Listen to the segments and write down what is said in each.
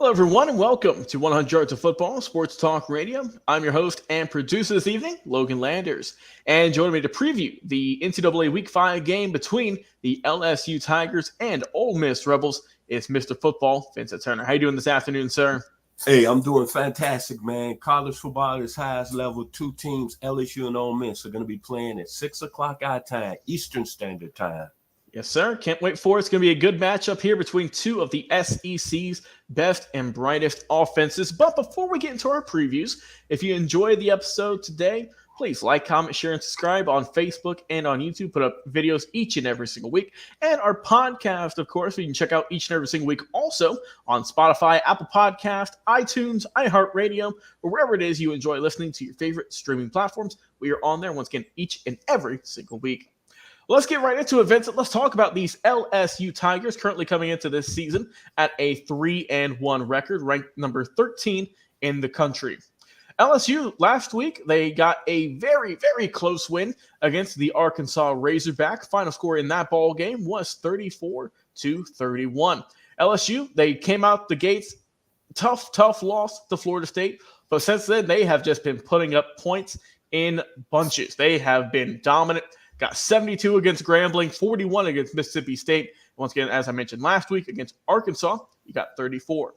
Hello, everyone, and welcome to 100 Yards of Football Sports Talk Radio. I'm your host and producer this evening, Logan Landers. And joining me to preview the NCAA Week 5 game between the LSU Tigers and Ole Miss Rebels is Mr. Football, Vincent Turner. How you doing this afternoon, sir? Hey, I'm doing fantastic, man. College football at its highest level. Two teams, LSU and Ole Miss, are going to be playing at 6 o'clock our time, Eastern Standard Time. Yes, sir. Can't wait for it. It's going to be a good matchup here between two of the SEC's best and brightest offenses. But before we get into our previews, if you enjoyed the episode today, please like, comment, share, and subscribe on Facebook and on YouTube. Put up videos each and every single week. And our podcast, of course, you can check out each and every single week also on Spotify, Apple Podcast, iTunes, iHeartRadio, or wherever it is you enjoy listening to your favorite streaming platforms. We are on there once again each and every single week. Let's get right into it, Vincent. Let's talk about these LSU Tigers currently coming into this season at a 3-1 record, ranked number 13 in the country. LSU last week, they got a very, very close win against the Arkansas Razorback. Final score in that ball game was 34-31. LSU, they came out the gates, tough loss to Florida State, but since then they have just been putting up points in bunches. They have been dominant. Got 72 against Grambling, 41 against Mississippi State. Once again, as I mentioned last week, against Arkansas, you got 34.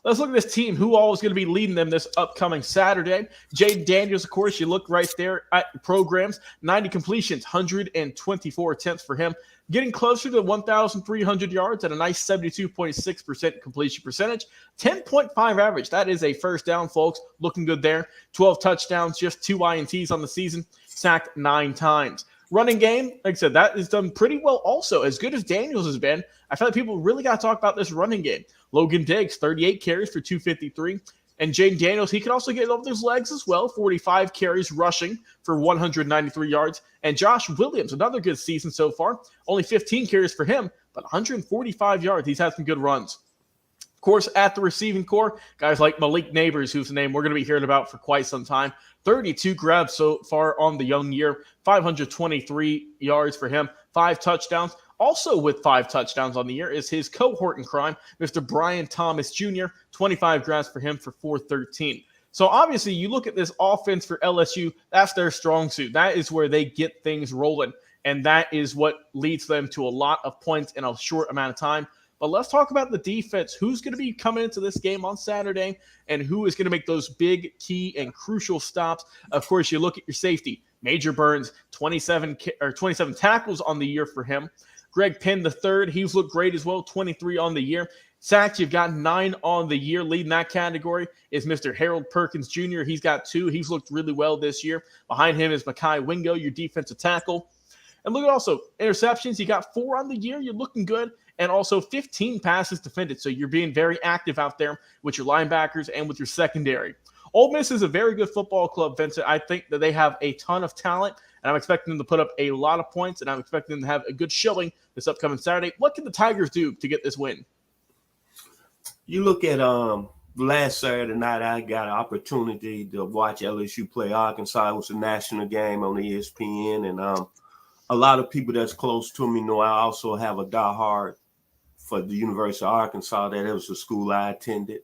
Let's look at this team. Who all is going to be leading them this upcoming Saturday? Jaden Daniels, of course, you look right there at programs. 90 completions, 124 attempts for him. Getting closer to 1,300 yards at a nice 72.6% completion percentage. 10.5 average. That is a first down, folks. Looking good there. 12 touchdowns, just 2 INTs on the season. Sacked 9 times. Running game, like I said, that is done pretty well also. As good as Daniels has been, I feel like people really got to talk about this running game. Logan Diggs, 38 carries for 253. And Jaden Daniels, he can also get over his legs as well. 45 carries rushing for 193 yards. And Josh Williams, another good season so far. Only 15 carries for him, but 145 yards. He's had some good runs. Of course, at the receiving core, guys like Malik Neighbors, whose name we're going to be hearing about for quite some time. 32 grabs so far on the young year, 523 yards for him, 5 touchdowns. Also with 5 touchdowns on the year is his cohort in crime, Mr. Brian Thomas Jr., 25 grabs for him for 413. So obviously you look at this offense for LSU, that's their strong suit. That is where they get things rolling, and that is what leads them to a lot of points in a short amount of time. But let's talk about the defense. Who's going to be coming into this game on Saturday, and who is going to make those big, key, and crucial stops? Of course, you look at your safety. Major Burns, 27 tackles on the year for him. Greg Penn III, he's looked great as well, 23 on the year. Sacks, you've got 9 on the year. Leading that category is Mr. Harold Perkins Jr. He's got 2. He's looked really well this year. Behind him is Mekhi Wingo, your defensive tackle. And look at also interceptions. You got 4 on the year. You're looking good. And also 15 passes defended. So you're being very active out there with your linebackers and with your secondary. Ole Miss is a very good football club, Vincent. I think that they have a ton of talent, and I'm expecting them to put up a lot of points, and I'm expecting them to have a good showing this upcoming Saturday. What can the Tigers do to get this win? You look at last Saturday night, I got an opportunity to watch LSU play Arkansas. It was a national game on ESPN, and a lot of people that's close to me know I also have a diehard for the University of Arkansas. That was the school I attended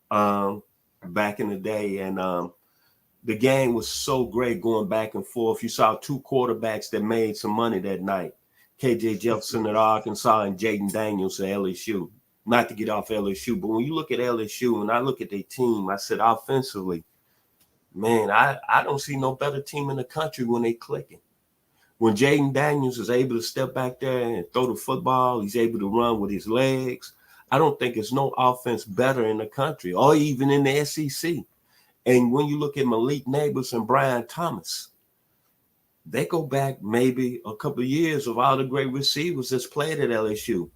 back in the day. And the game was so great going back and forth. You saw 2 quarterbacks that made some money that night. KJ Jefferson at Arkansas and Jaden Daniels at LSU. Not to get off LSU, but when you look at LSU and I look at their team, I said offensively, man, I don't see no better team in the country when they clicking. When Jaden Daniels is able to step back there and throw the football, he's able to run with his legs. I don't think there's no offense better in the country or even in the SEC. And when you look at Malik Neighbors and Brian Thomas, they go back maybe a couple of years of all the great receivers that's played at LSU.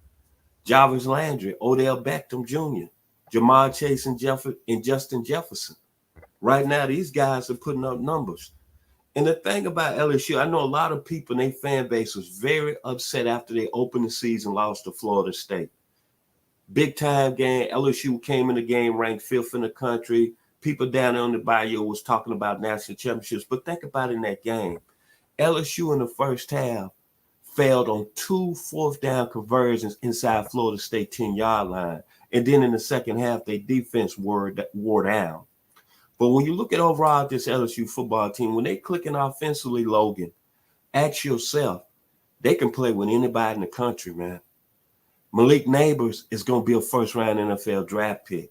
Jarvis Landry, Odell Beckham Jr., Jamar Chase and Justin Jefferson. Right now, these guys are putting up numbers. And the thing about LSU, I know a lot of people in their fan base was very upset after they opened the season, lost to Florida State. Big time game. LSU came in the game ranked 5th in the country. People down there on the bayou was talking about national championships. But think about in that game. LSU in the first half failed on 2 fourth-down conversions inside Florida State 10-yard line. And then in the second half, their defense wore down. But when you look at overall this LSU football team, when they're clicking offensively, Logan, ask yourself, they can play with anybody in the country, man. Malik Neighbors is going to be a first-round NFL draft pick.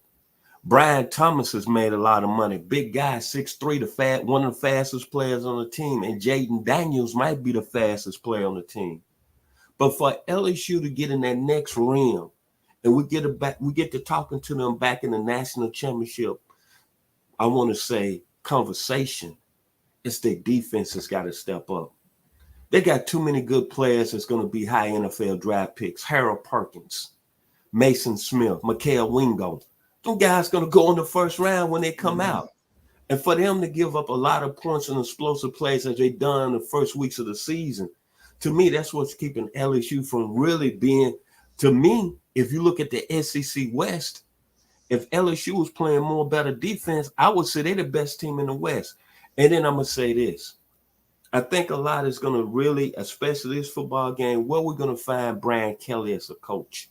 Brian Thomas has made a lot of money. Big guy, 6'3", one of the fastest players on the team. And Jaden Daniels might be the fastest player on the team. But for LSU to get in that next realm, and we get to talking to them back in the national championship, I want to say conversation, it's their defense has got to step up. They got too many good players that's going to be high NFL draft picks. Harold Perkins, Mason Smith, Mikael Wingo. Them guys going to go in the first round when they come out. And for them to give up a lot of points and explosive plays as they done in the first weeks of the season, to me, that's what's keeping LSU from really being, to me, if you look at the SEC West, if LSU was playing more better defense, I would say they're the best team in the West. And then I'm going to say this. I think a lot is going to really, especially this football game, where we're going to find Brian Kelly as a coach.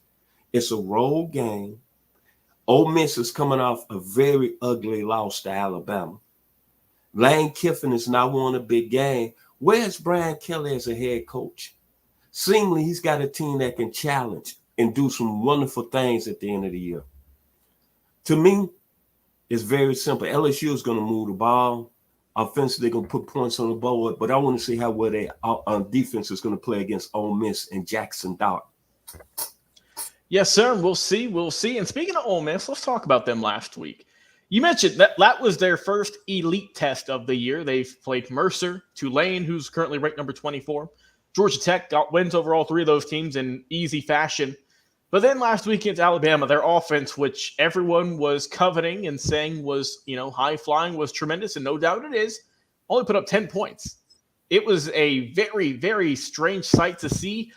It's a road game. Ole Miss is coming off a very ugly loss to Alabama. Lane Kiffin is not won a big game. Where's Brian Kelly as a head coach? Seemingly, he's got a team that can challenge and do some wonderful things at the end of the year. To me, it's very simple. LSU is going to move the ball. Offensively, they're going to put points on the board, but I want to see how well their defense is going to play against Ole Miss and Jackson Dart. Yes, sir. We'll see. We'll see. And speaking of Ole Miss, let's talk about them last week. You mentioned that was their first elite test of the year. They've played Mercer, Tulane, who's currently ranked number 24. Georgia Tech got wins over all three of those teams in easy fashion. But then last week against Alabama, their offense, which everyone was coveting and saying was, high flying, was tremendous, and no doubt it is, only put up 10 points. It was a very, very strange sight to see.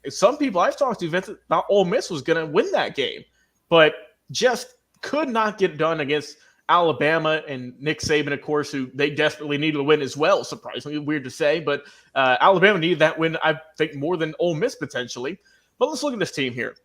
Some people I've talked to, Vincent, thought Ole Miss was going to win that game, but just could not get it done against Alabama and Nick Saban, of course, who they desperately needed to win as well. Surprisingly weird to say, but Alabama needed that win, I think, more than Ole Miss potentially. But let's look at this team here.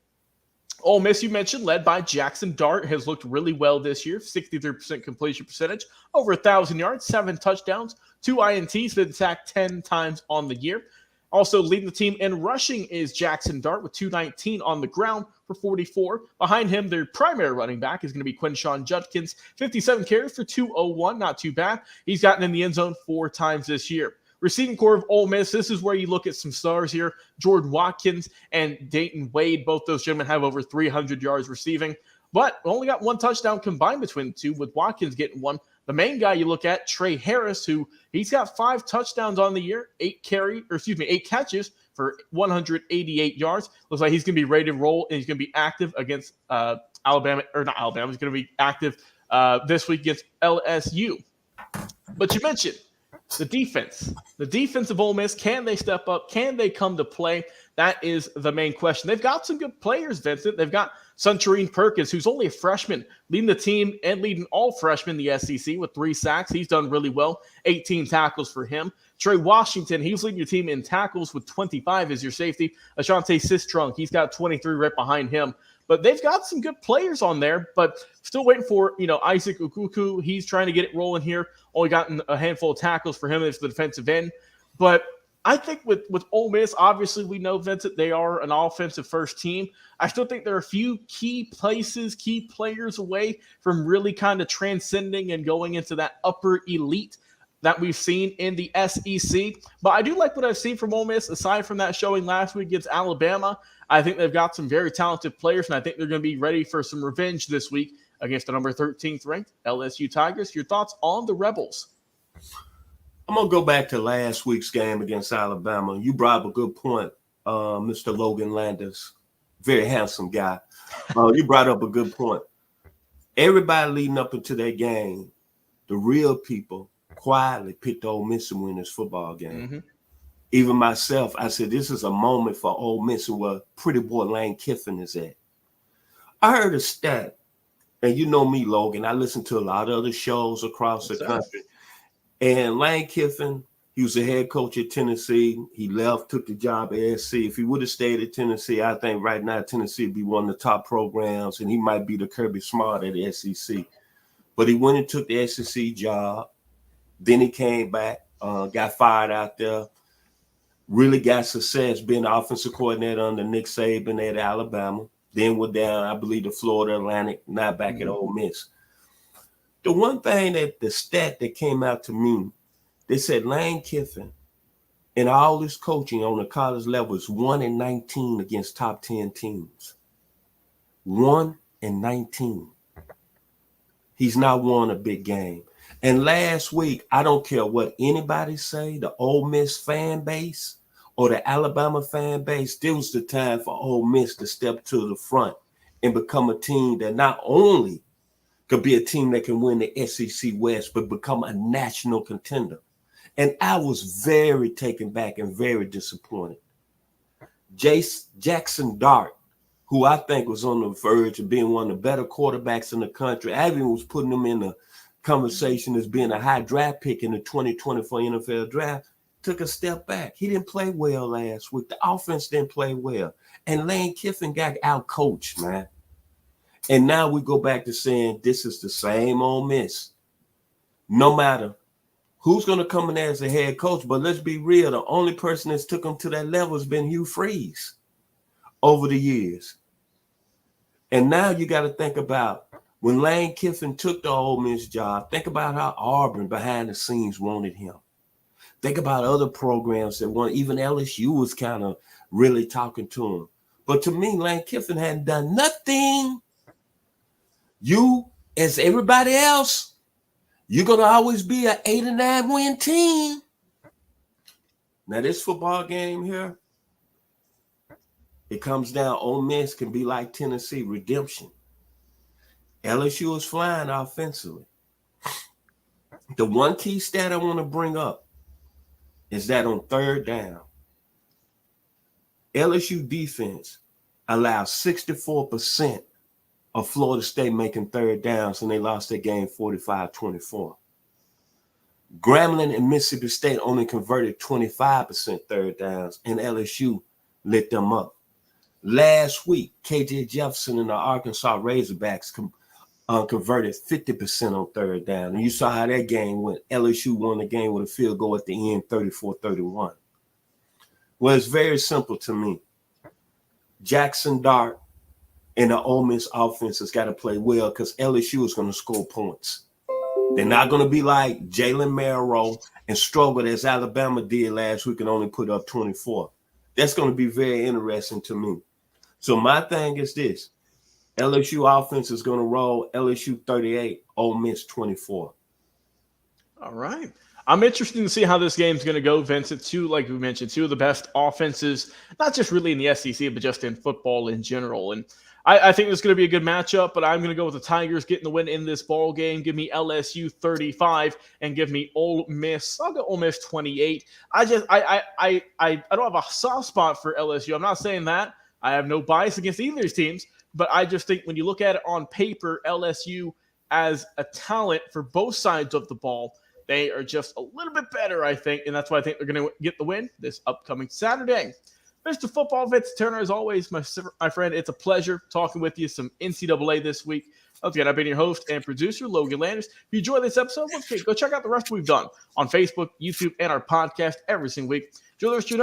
Ole Miss, you mentioned, led by Jackson Dart, has looked really well this year. 63% completion percentage, over 1,000 yards, 7 touchdowns, 2 INTs, been sacked 10 times on the year. Also leading the team in rushing is Jackson Dart with 219 on the ground for 44. Behind him, their primary running back is going to be Quinshawn Judkins, 57 carries for 201, not too bad. He's gotten in the end zone 4 times this year. Receiving core of Ole Miss, this is where you look at some stars here. Jordan Watkins and Dayton Wade, both those gentlemen have over 300 yards receiving, but only got 1 touchdown combined between the two, with Watkins getting 1. The main guy you look at, Trey Harris, who he's got 5 touchdowns on the year, 8 catches for 188 yards. Looks like he's going to be ready to roll, and he's going to be active against Alabama. He's going to be active this week against LSU. But you mentioned the defense. The defense of Ole Miss, can they step up? Can they come to play? That is the main question. They've got some good players, Vincent. They've got Suntarine Perkins, who's only a freshman, leading the team and leading all freshmen in the SEC with 3 sacks. He's done really well. 18 tackles for him. Trey Washington, he's leading your team in tackles with 25 as your safety. Ashante Sistrunk, he's got 23 right behind him. But they've got some good players on there, but still waiting for, Isaac Ukuku. He's trying to get it rolling here. Only gotten a handful of tackles for him as the defensive end. But I think with Ole Miss, obviously we know, Vincent, they are an offensive first team. I still think there are a few key players away from really kind of transcending and going into that upper elite that we've seen in the SEC. But I do like what I've seen from Ole Miss, aside from that showing last week against Alabama. I think they've got some very talented players, and I think they're going to be ready for some revenge this week against the number 13th ranked LSU Tigers. Your thoughts on the Rebels? I'm going to go back to last week's game against Alabama. You brought up a good point, Mr. Logan Landers. Very handsome guy. You brought up a good point. Everybody leading up into that game, the real people quietly picked Ole Miss to win this football game. Mm-hmm. Even myself, I said, this is a moment for Ole Miss and where pretty boy Lane Kiffin is at. I heard a stat, and you know me, Logan. I listen to a lot of other shows across the country. And Lane Kiffin, He was the head coach at Tennessee. He left, took the job at SC. If he would have stayed at Tennessee, I think right now Tennessee would be one of the top programs, and he might be the Kirby Smart at the SEC. But he went and took the SEC job. Then he came back, got fired out there, really got success being the offensive coordinator under Nick Saban at Alabama. Then went down, I believe, to Florida Atlantic, now back at Ole Miss. The one thing that the stat that came out to me, they said Lane Kiffin in all his coaching on the college level is 1-19 against top 10 teams. 1-19. He's not won a big game. And last week, I don't care what anybody say, the Ole Miss fan base or the Alabama fan base, this was the time for Ole Miss to step to the front and become a team that not only could be a team that can win the SEC West, but become a national contender. And I was very taken back and very disappointed. Jackson Dart, who I think was on the verge of being one of the better quarterbacks in the country, I even was putting him in the conversation as being a high draft pick in the 2024 NFL draft, took a step back. He didn't play well last week. The offense didn't play well. And Lane Kiffin got out-coached, man. And now we go back to saying this is the same Ole Miss. No matter who's going to come in there as a head coach, but let's be real, the only person that's took him to that level has been Hugh Freeze over the years. And now you got to think about when Lane Kiffin took the Ole Miss job, think about how Auburn behind the scenes wanted him. Think about other programs that want, even LSU was kind of really talking to him. But to me, Lane Kiffin hadn't done nothing. You, as everybody else, you're going to always be an 8 or 9 win team. Now, this football game here, it comes down, Ole Miss can be like Tennessee, redemption. LSU is flying offensively. The one key stat I want to bring up is that on third down, LSU defense allows 64% of Florida State making third downs, and they lost their game 45-24. Grambling and Mississippi State only converted 25% third downs, and LSU lit them up. Last week, KJ Jefferson and the Arkansas Razorbacks converted 50% on third down. And you saw how that game went. LSU won the game with a field goal at the end, 34-31. Well, it's very simple to me. Jackson Dart and the Ole Miss offense has got to play well because LSU is going to score points. They're not going to be like Jalen Merrill and struggle as Alabama did last week and only put up 24. That's going to be very interesting to me. So my thing is this. LSU offense is going to roll LSU 38, Ole Miss 24. All right. I'm interested to see how this game's going to go, Vincent. Two, like we mentioned, two of the best offenses, not just really in the SEC, but just in football in general. And I think this is going to be a good matchup, but I'm going to go with the Tigers getting the win in this ball game. Give me LSU 35 and give me Ole Miss. I'll go Ole Miss 28. I don't have a soft spot for LSU. I'm not saying that. I have no bias against either of these teams, but I just think when you look at it on paper, LSU as a talent for both sides of the ball, they are just a little bit better, I think, and that's why I think they're going to get the win this upcoming Saturday. Mr. Football, Vincent Turner, as always, my friend, it's a pleasure talking with you some NCAA this week. Once again, I've been your host and producer, Logan Landers. If you enjoyed this episode, go check out the rest we've done on Facebook, YouTube, and our podcast every single week. Enjoy the rest of your night.